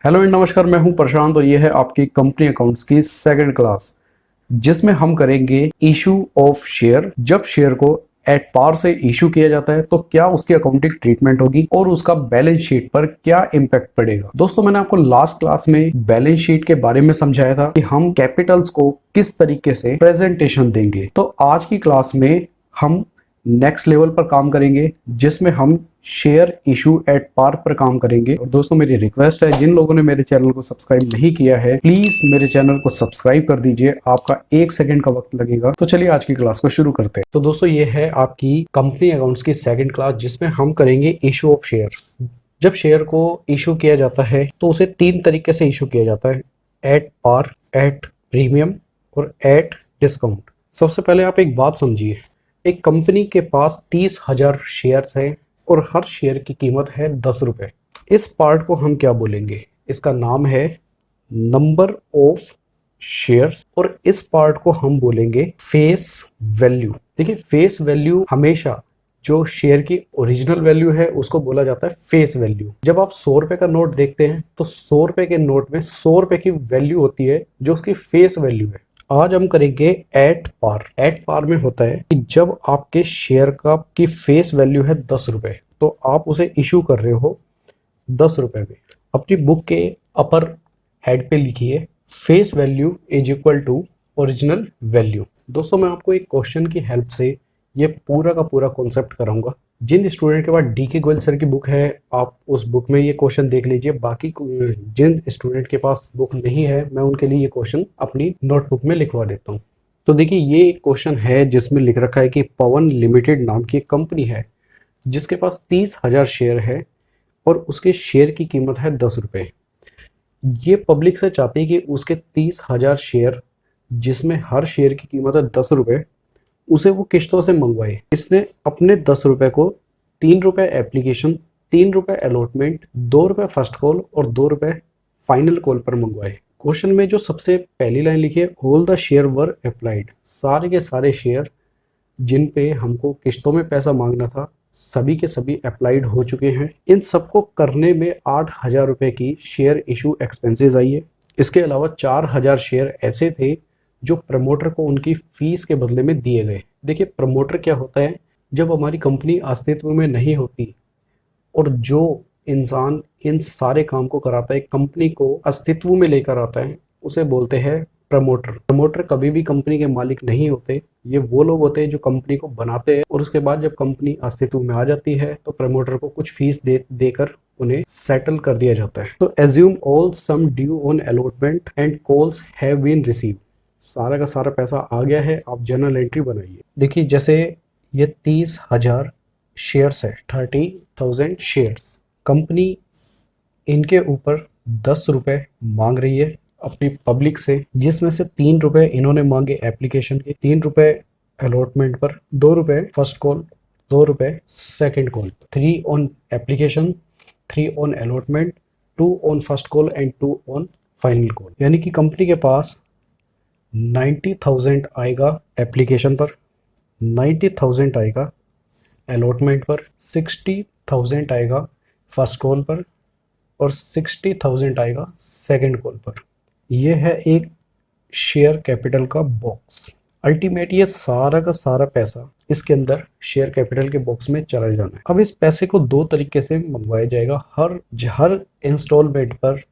Hello and नमस्कार, मैं हूं प्रशांत और ये है आपकी कंपनी अकाउंट्स की सेकंड क्लास, जिसमें हम करेंगे इशू ऑफ शेयर। जब शेयर को एट पार से इशू किया जाता है तो क्या उसकी अकाउंटिंग ट्रीटमेंट होगी और उसका बैलेंस शीट पर क्या इम्पैक्ट पड़ेगा। दोस्तों, मैंने आपको लास्ट क्लास में बैलेंस शीट के बारे में समझाया था कि हम कैपिटल्स को किस तरीके से प्रेजेंटेशन देंगे। तो आज की क्लास में हम नेक्स्ट लेवल पर काम करेंगे, जिसमें हम शेयर इशू एट पार पर काम करेंगे। और दोस्तों, मेरी रिक्वेस्ट है, जिन लोगों ने मेरे चैनल को सब्सक्राइब नहीं किया है, प्लीज मेरे चैनल को सब्सक्राइब कर दीजिए। आपका 1 सेकंड का वक्त लगेगा। तो चलिए आज की क्लास को शुरू करते हैं। तो दोस्तों, ये है आपकी कंपनी अकाउंट्स की सेकंड क्लास, जिसमें हम करेंगे इशू ऑफ शेयर। जब शेयर को इशू किया जाता है तो उसे 3 तरीके से इशू किया जाता है: एट पार, एट प्रीमियम और एट डिस्काउंट। सबसे पहले आप एक बात समझिए, एक कंपनी के पास 30,000 शेयर्स हैं और हर शेयर की कीमत है 10 रुपए। इस पार्ट को हम क्या बोलेंगे? इसका नाम है नंबर ऑफ शेयर्स और इस पार्ट को हम बोलेंगे फेस वैल्यू। देखिए, फेस वैल्यू हमेशा जो शेयर की ओरिजिनल वैल्यू है उसको बोला जाता है फेस वैल्यू। जब आप 100 रुपए का नोट देखते हैं तो 100 रुपए के नोट में 100 रुपए की वैल्यू होती है जो उसकी फेस वैल्यू है। आज हम करेंगे एट पार। एट पार में होता है कि जब आपके शेयर का की फेस वैल्यू है 10 रुपए, तो आप उसे इशू कर रहे हो 10 रुपए में। अपनी बुक के अपर हेड पे लिखिए face value is equal to original value. दोस्तों, मैं आपको एक क्वेश्चन की हेल्प से ये पूरा का पूरा कॉन्सेप्ट कराऊंगा। जिन स्टूडेंट के पास डीके गोयल सर की बुक है, आप उस बुक में ये क्वेश्चन देख लीजिए। बाकी जिन स्टूडेंट के पास बुक नहीं है, मैं उनके लिए ये क्वेश्चन अपनी नोटबुक में लिखवा देता हूँ। तो देखिए, ये क्वेश्चन है जिसमें लिख रखा है कि पवन लिमिटेड नाम की एक कंपनी है जिसके पास 30,000 शेयर है और उसके शेयर की कीमत है 10 रुपए। ये पब्लिक से चाहती है कि उसके 30,000 शेयर, जिसमें हर शेयर की कीमत है 10 रुपए, उसे वो किश्तों से मंगवाए। इसने अपने 10 रुपए को 3 रुपए एप्लीकेशन, 3 रुपए अलॉटमेंट, 2 रुपए फर्स्ट कॉल और 2 रुपए फाइनल कॉल पर मंगवाए। क्वेश्चन में जो सबसे पहली लाइन लिखी है, all the share were applied, सारे के सारे शेयर जिन पे हमको किश्तों में पैसा मांगना था, सभी के सभी अप्लाइड हो चुके हैं। इन सबको करने में 8,000 रुपए की शेयर इशू एक्सपेंसेस आई है। इसके अलावा 4,000 शेयर ऐसे थे जो प्रमोटर को उनकी फीस के बदले में दिए गए। देखिए, प्रमोटर क्या होता है? जब हमारी कंपनी अस्तित्व में नहीं होती और जो इंसान इन सारे काम को कराता है, कंपनी को अस्तित्व में लेकर आता है, उसे बोलते हैं प्रमोटर। प्रमोटर कभी भी कंपनी के मालिक नहीं होते। ये वो लोग होते हैं जो कंपनी को बनाते हैं और उसके बाद जब कंपनी अस्तित्व में आ जाती है तो प्रमोटर को कुछ फीस देकर उन्हें सेटल कर दिया जाता है। तो assume all sum due on allotment and calls have been receive, सारा का सारा पैसा आ गया है, आप जर्नल एंट्री बनाइए। देखिए, जैसे ये 30,000 शेयर्स है, 30,000 शेयर्स। कंपनी इनके ऊपर 10 रुपए मांग रही है अपनी पब्लिक से, जिसमें से 3 रुपए इन्होंने मांगे एप्लीकेशन के, 3 रुपए अलॉटमेंट पर, 2 रुपए फर्स्ट कॉल, 2 रुपए second call, 3 on application, 3 on allotment, 2 on first call and 2 on final call. यानी कि कंपनी के पास 90,000 आएगा एप्लीकेशन पर, 90,000 आएगा अलॉटमेंट पर, 60,000 आएगा फर्स्ट कॉल पर और 60,000 आएगा सेकंड कॉल पर। यह है एक शेयर कैपिटल का बॉक्स। अल्टीमेट ये सारा का सारा पैसा इसके अंदर शेयर कैपिटल के बॉक्स में चला जाना है। अब इस पैसे को 2 तरीके से मंगवाया जाएगा। हर इंस्टॉलमेंट पर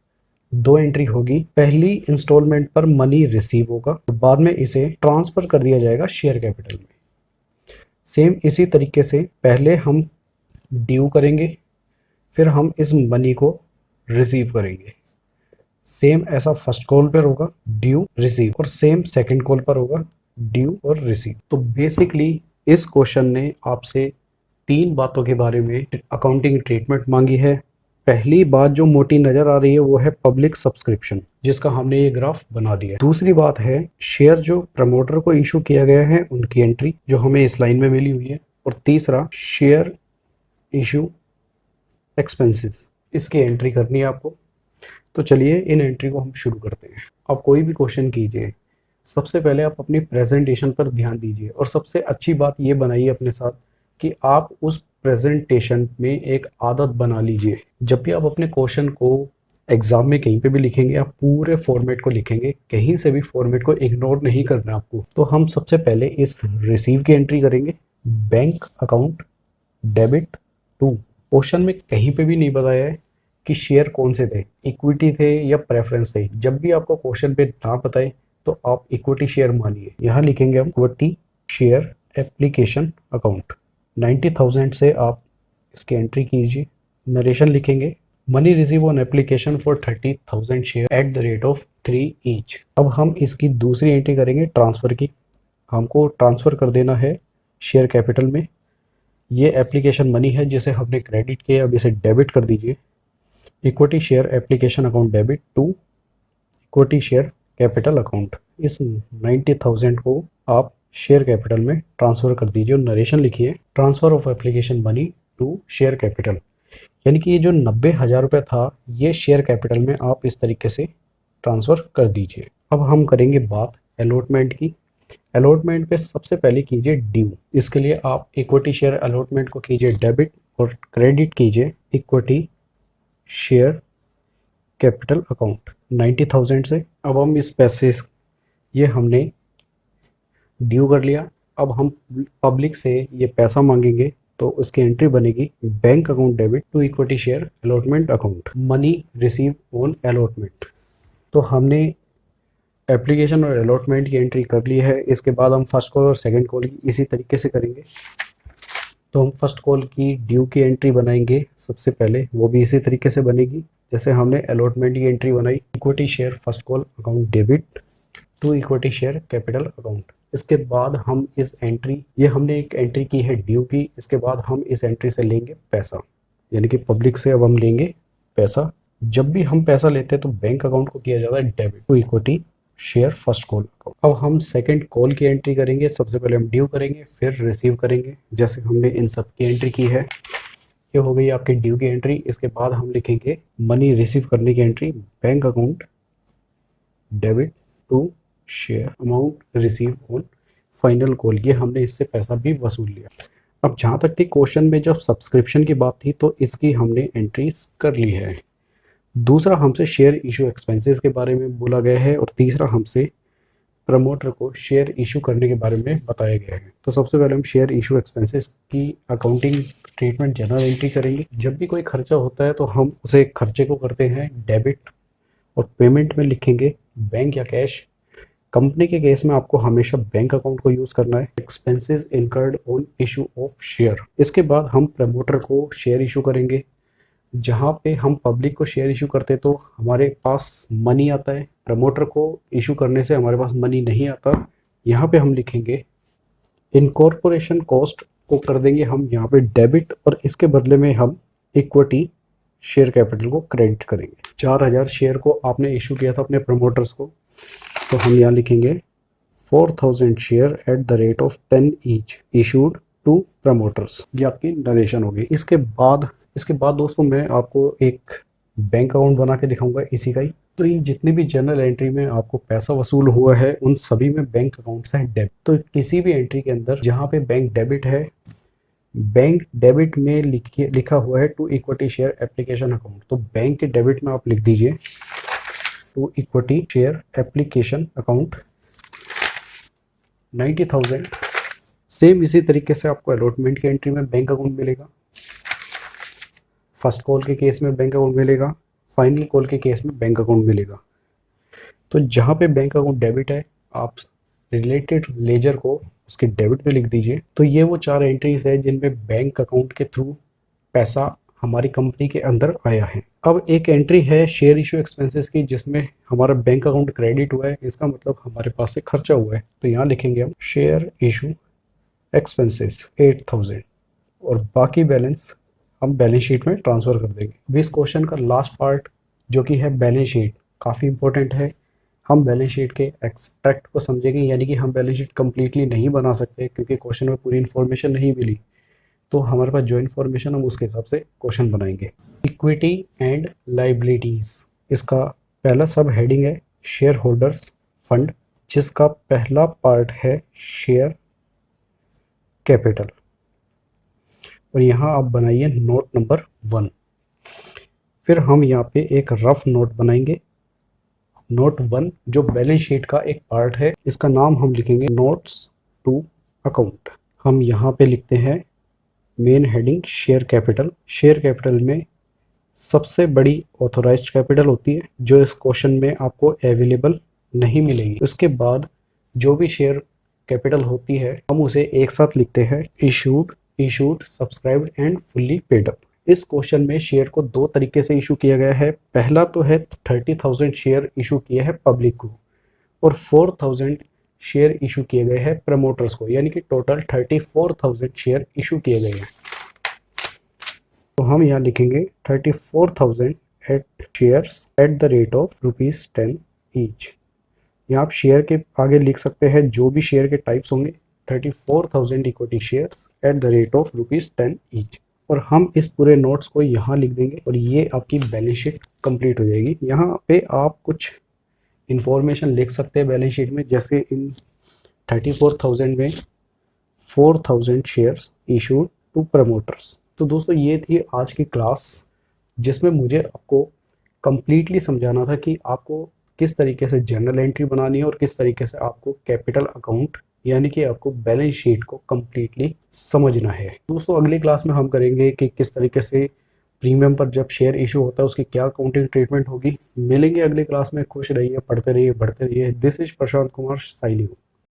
2 एंट्री होगी। पहली इंस्टॉलमेंट पर मनी रिसीव होगा और बाद में इसे ट्रांसफर कर दिया जाएगा शेयर कैपिटल में। सेम इसी तरीके से पहले हम ड्यू करेंगे, फिर हम इस मनी को रिसीव करेंगे। सेम ऐसा फर्स्ट कॉल पर होगा, ड्यू रिसीव, और सेम सेकंड कॉल पर होगा, ड्यू और रिसीव। तो बेसिकली इस क्वेश्चन ने आपसे 3 बातों के बारे में अकाउंटिंग ट्रीटमेंट मांगी है। पहली बात जो मोटी नजर आ रही है वो है पब्लिक सब्सक्रिप्शन, जिसका हमने ये ग्राफ बना दिया है। दूसरी बात है शेयर जो प्रमोटर को इशू किया गया है उनकी एंट्री, जो हमें इस लाइन में मिली हुई है। और तीसरा शेयर इशू एक्सपेंसेस, इसकी एंट्री करनी है आपको। तो चलिए इन एंट्री को हम शुरू करते हैं। आप कोई भी क्वेश्चन कीजिए, सबसे पहले आप अपनी प्रेजेंटेशन पर ध्यान दीजिए और सबसे अच्छी बात ये बनाइए अपने साथ कि आप उस प्रेजेंटेशन में एक आदत बना लीजिए। जब भी आप अपने क्वेश्चन को एग्जाम में कहीं पे भी लिखेंगे, आप पूरे फॉर्मेट को लिखेंगे, कहीं से भी फॉर्मेट को इग्नोर नहीं करना आपको। तो हम सबसे पहले इस रिसीव की एंट्री करेंगे, bank account debit to. Question में कहीं पे भी नहीं बताया है कि शेयर कौन से थे, इक्विटी थे या प्रेफरेंस थे। जब भी आपको क्वेश्चन पे ना बताए तो आप इक्विटी शेयर मानिए। यहाँ लिखेंगे हम इक्विटी शेयर एप्लीकेशन अकाउंट। 90,000 से आप इसकी एंट्री कीजिए। नरेशन लिखेंगे, money receive on application for 30,000 share at the rate of 3 each. अब हम इसकी दूसरी एंट्री करेंगे ट्रांसफर की। हमको ट्रांसफर कर देना है शेयर कैपिटल में। ये एप्लीकेशन मनी है जिसे हमने क्रेडिट किया, अब इसे डेबिट कर दीजिए। Equity share application account debit to equity share capital account. इस 90,000 को आप शेयर कैपिटल में ट्रांसफर कर दीजिए और नरेशन लिखिए, transfer of application money to share capital. यानी कि ये जो 90,000 रुपये था ये शेयर कैपिटल में आप इस तरीके से ट्रांसफ़र कर दीजिए। अब हम करेंगे बात अलॉटमेंट की। अलॉटमेंट पे सबसे पहले कीजिए ड्यू। इसके लिए आप इक्विटी शेयर अलॉटमेंट को कीजिए डेबिट और क्रेडिट कीजिए इक्विटी शेयर कैपिटल अकाउंट 90,000 से। अब हम इस पैसे ये हमने ड्यू कर लिया। अब हम पब्लिक से ये पैसा मांगेंगे तो उसकी एंट्री बनेगी bank account debit to equity share allotment account money receive on allotment. तो हमने एप्लीकेशन और अलॉटमेंट की एंट्री कर ली है। इसके बाद हम फर्स्ट कॉल और सेकंड कॉल की इसी तरीके से करेंगे। तो हम फर्स्ट कॉल की ड्यू की एंट्री बनाएंगे सबसे पहले, वो भी इसी तरीके से बनेगी जैसे हमने अलॉटमेंट की एंट्री बनाई। Equity share first call account debit to equity share capital account. इसके बाद हम इस एंट्री, ये हमने एक एंट्री की है ड्यू की, इसके बाद हम इस एंट्री से लेंगे पैसा, यानी कि पब्लिक से अब हम लेंगे पैसा। जब भी हम पैसा लेते हैं तो बैंक अकाउंट को किया जाता है debit to equity share first call account. अब हम सेकंड कॉल की एंट्री करेंगे। सबसे पहले हम ड्यू करेंगे फिर रिसीव करेंगे जैसे हमने इन सब की एंट्री की है। ये हो गई आपकी ड्यू की एंट्री। इसके बाद हम लिखेंगे मनी रिसीव करने की entry, bank account debit to share amount receive on final call. ये हमने इससे पैसा भी वसूल लिया। अब जहाँ तक थी क्वेश्चन में जब सब्सक्रिप्शन की बात थी तो इसकी हमने एंट्रीज कर ली है। दूसरा हमसे शेयर इशू एक्सपेंसेस के बारे में बोला गया है और तीसरा हमसे प्रमोटर को शेयर इशू करने के बारे में बताया गया है। तो सबसे पहले हम शेयर इशू एक्सपेंसेस की अकाउंटिंग ट्रीटमेंट जनरल एंट्री करेंगे। जब भी कोई खर्चा होता है तो हम उसे खर्चे को करते हैं डेबिट और पेमेंट में लिखेंगे बैंक या कैश। कंपनी के केस में आपको हमेशा बैंक अकाउंट को यूज़ करना है। Expenses incurred on issue of share. इसके बाद हम प्रमोटर को शेयर इशू करेंगे। जहाँ पे हम पब्लिक को शेयर इशू करते तो हमारे पास मनी आता है, प्रमोटर को इशू करने से हमारे पास मनी नहीं आता। यहाँ पे हम लिखेंगे इनकॉर्पोरेशन कॉस्ट को कर देंगे हम यहाँ पे डेबिट और इसके बदले में हम इक्विटी शेयर कैपिटल को क्रेडिट करेंगे। 4,000 शेयर को आपने इशू किया था अपने प्रमोटर्स को, तो हम यहाँ लिखेंगे 4,000 share at the rate of 10 each issued to promoters. ये आपकी नरेशन होगी। इसके बाद दोस्तों मैं आपको एक बैंक अकाउंट बना के दिखाऊंगा इसी का ही। तो ये जितनी भी जनरल एंट्री में आपको पैसा वसूल हुआ है उन सभी में बैंक अकाउंट्स हैं डेबिट। तो किसी भी एंट्री के अंदर जहाँ पे बैंक डेबिट है, बैंक डेबिट में लिखा हुआ है to equity share application account, तो बैंक के डेबिट में आप लिख दीजिए to equity share application account 90,000। Same इसी तरीके से आपको अलॉटमेंट की एंट्री में बैंक अकाउंट मिलेगा, फर्स्ट कॉल के केस में बैंक अकाउंट मिलेगा, फाइनल कॉल के केस में बैंक अकाउंट मिलेगा। तो जहाँ पे बैंक अकाउंट डेबिट है आप रिलेटेड लेजर को उसके डेबिट पे लिख दीजिए। तो ये वो 4 एंट्रीज है जिनमें बैंक अकाउंट के थ्रू पैसा हमारी कंपनी के अंदर आया है। अब एक एंट्री है शेयर इशू एक्सपेंसेस की जिसमें हमारा बैंक अकाउंट क्रेडिट हुआ है, इसका मतलब हमारे पास से खर्चा हुआ है। तो यहाँ लिखेंगे हम शेयर इशू एक्सपेंसेस 8,000 और बाकी बैलेंस हम बैलेंस शीट में ट्रांसफ़र कर देंगे। इस क्वेश्चन का लास्ट पार्ट जो कि है बैलेंस शीट काफ़ी इंपॉर्टेंट है। हम बैलेंस शीट के एक्सट्रैक्ट को समझेंगे, यानी कि हम बैलेंस शीट कम्प्लीटली नहीं बना सकते क्योंकि क्वेश्चन में पूरी इन्फॉर्मेशन नहीं मिली। तो हमारे पास जो इन्फॉर्मेशन हम उसके हिसाब से क्वेश्चन बनाएंगे। इक्विटी एंड लाइबिलिटीज़, इसका पहला सब हेडिंग है शेयर होल्डर्स फंड, जिसका पहला पार्ट है शेयर कैपिटल। और यहाँ आप बनाइए नोट नंबर 1। फिर हम यहाँ पे एक रफ नोट बनाएंगे, नोट 1, जो बैलेंस शीट का एक पार्ट है। इसका नाम हम लिखेंगे नोट्स टू अकाउंट। हम यहाँ पे लिखते हैं main heading share capital. Share capital में सबसे बड़ी ऑथोराइज्ड कैपिटल होती है, जो इस क्वेश्चन में आपको अवेलेबल नहीं मिलेगी। उसके बाद जो भी शेयर कैपिटल होती है हम उसे एक साथ लिखते हैं issued, subscribed and fully paid up. इस क्वेश्चन में शेयर को दो तरीके से इशू किया गया है। पहला तो है 30,000 शेयर इशू किए हैं पब्लिक को, और 4,000 शेयर इशू किए गए हैं प्रमोटर्स को, यानी कि टोटल 34,000 शेयर इशू किए गए हैं। तो हम यहाँ लिखेंगे 34,000 at shares at the rate of ₹10 each. यहाँ आप शेयर के आगे लिख सकते हैं जो भी शेयर के टाइप्स होंगे। 34,000 equity shares at the rate of ₹10 each, और हम इस पूरे नोट्स को यहाँ लिख देंगे और ये आपकी बैलेंस शीट कंप्लीट हो जाएगी। यहाँ पे आप कुछ इंफॉर्मेशन लिख सकते हैं बैलेंस शीट में, जैसे इन 34,000 में 4,000 शेयर्स इशूड टू प्रमोटर्स। तो दोस्तों ये थी आज की क्लास, जिसमें मुझे आपको कंप्लीटली समझाना था कि आपको किस तरीके से जनरल एंट्री बनानी है और किस तरीके से आपको कैपिटल अकाउंट यानी कि आपको बैलेंस शीट को कंप्लीटली समझना है। दोस्तों अगली क्लास में हम करेंगे कि किस तरीके से प्रीमियम पर जब शेयर इशू होता है उसकी क्या अकाउंटिंग ट्रीटमेंट होगी। मिलेंगे अगली क्लास में। खुश रहिए, पढ़ते रहिए, बढ़ते रहिए। This is Prashant Kumar signing.